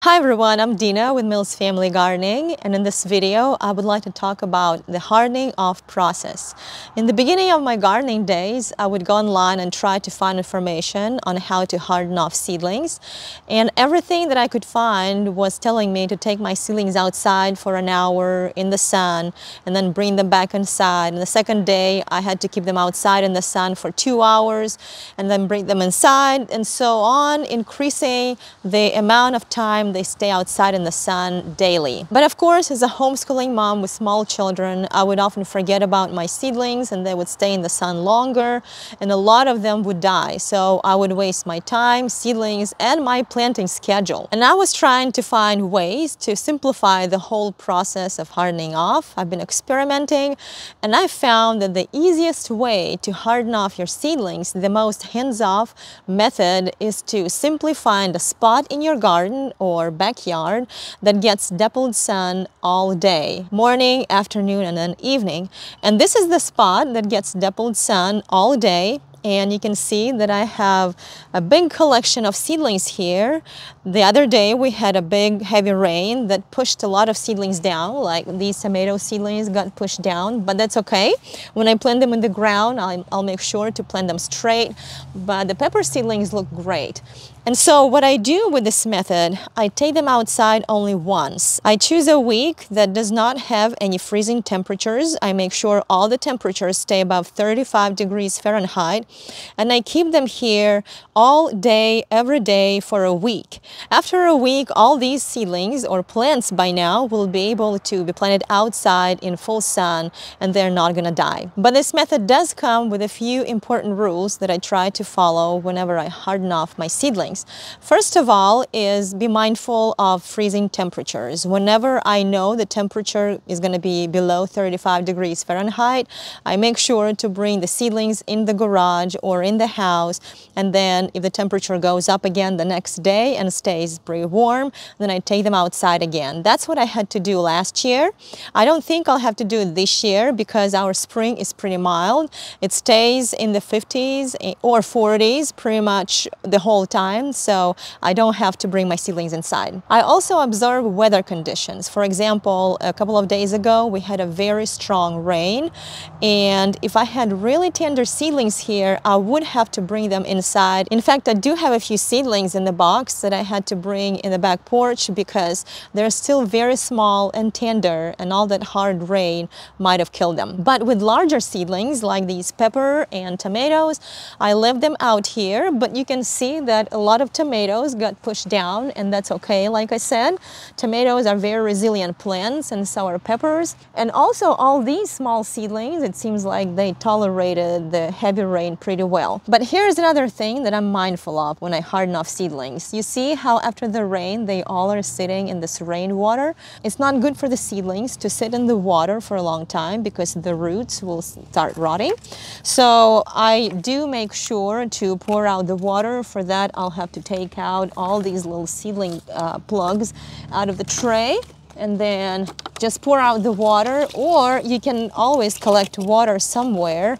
Hi everyone, I'm Dina with Mills Family Gardening, and in this video I would like to talk about the hardening off process. In the beginning of my gardening days, I would go online and try to find information on how to harden off seedlings, and everything that I could find was telling me to take my seedlings outside for an hour in the sun and then bring them back inside. And the second day I had to keep them outside in the sun for 2 hours and then bring them inside, and so on, increasing the amount of time they stay outside in the sun daily. But of course, as a homeschooling mom with small children, I would often forget about my seedlings and they would stay in the sun longer, and a lot of them would die. So I would waste my time, seedlings, and my planting schedule. And I was trying to find ways to simplify the whole process of hardening off. I've been experimenting, and I found that the easiest way to harden off your seedlings, the most hands-off method, is to simply find a spot in your garden or backyard that gets dappled sun all day, morning, afternoon, and then evening. And this is the spot that gets dappled sun all day. And you can see that I have a big collection of seedlings here. The other day we had a big heavy rain that pushed a lot of seedlings down, like these tomato seedlings got pushed down, but that's okay. When I plant them in the ground, I'll make sure to plant them straight, but the pepper seedlings look great. And so what I do with this method, I take them outside only once. I choose a week that does not have any freezing temperatures. I make sure all the temperatures stay above 35 degrees Fahrenheit, and I keep them here all day, every day for a week. After a week, all these seedlings or plants by now will be able to be planted outside in full sun, and they're not gonna die. But this method does come with a few important rules that I try to follow whenever I harden off my seedlings. First of all is be mindful of freezing temperatures. Whenever I know the temperature is going to be below 35 degrees Fahrenheit, I make sure to bring the seedlings in the garage or in the house, and then if the temperature goes up again the next day and stays pretty warm, then I take them outside again. That's what I had to do last year. I don't think I'll have to do it this year because our spring is pretty mild. It stays in the 50s or 40s pretty much the whole time, so I don't have to bring my seedlings inside. I also observe weather conditions. For example, a couple of days ago we had a very strong rain, and if I had really tender seedlings here, I would have to bring them inside. In fact, I do have a few seedlings in the box that I had to bring in the back porch because they're still very small and tender, and all that hard rain might have killed them. But with larger seedlings like these pepper and tomatoes, I left them out here, but you can see that a lot of tomatoes got pushed down, and that's okay. Like I said, tomatoes are very resilient plants, and so are peppers. And also all these small seedlings, it seems like they tolerated the heavy rain pretty well. But here's another thing that I'm mindful of when I harden off seedlings. You see how after the rain they all are sitting in this rainwater? It's not good for the seedlings to sit in the water for a long time because the roots will start rotting. So I do make sure to pour out the water. For that, I'll have to take out all these little seedling plugs out of the tray and then just pour out the water, or you can always collect water somewhere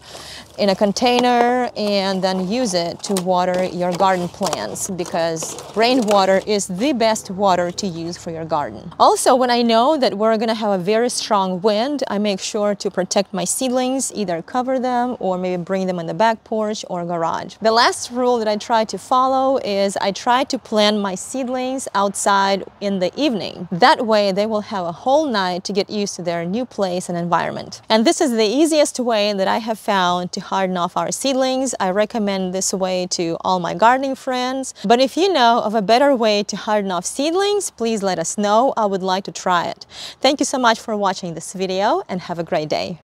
in a container and then use it to water your garden plants, because rainwater is the best water to use for your garden. Also, when I know that we're going to have a very strong wind, I make sure to protect my seedlings, either cover them or maybe bring them in the back porch or garage. The last rule that I try to follow is I try to plant my seedlings outside in the evening. That way they will have a whole night to get used to their new place and environment. And this is the easiest way that I have found to harden off our seedlings. I recommend this way to all my gardening friends. But if you know of a better way to harden off seedlings, please let us know. I would like to try it. Thank you so much for watching this video, and have a great day.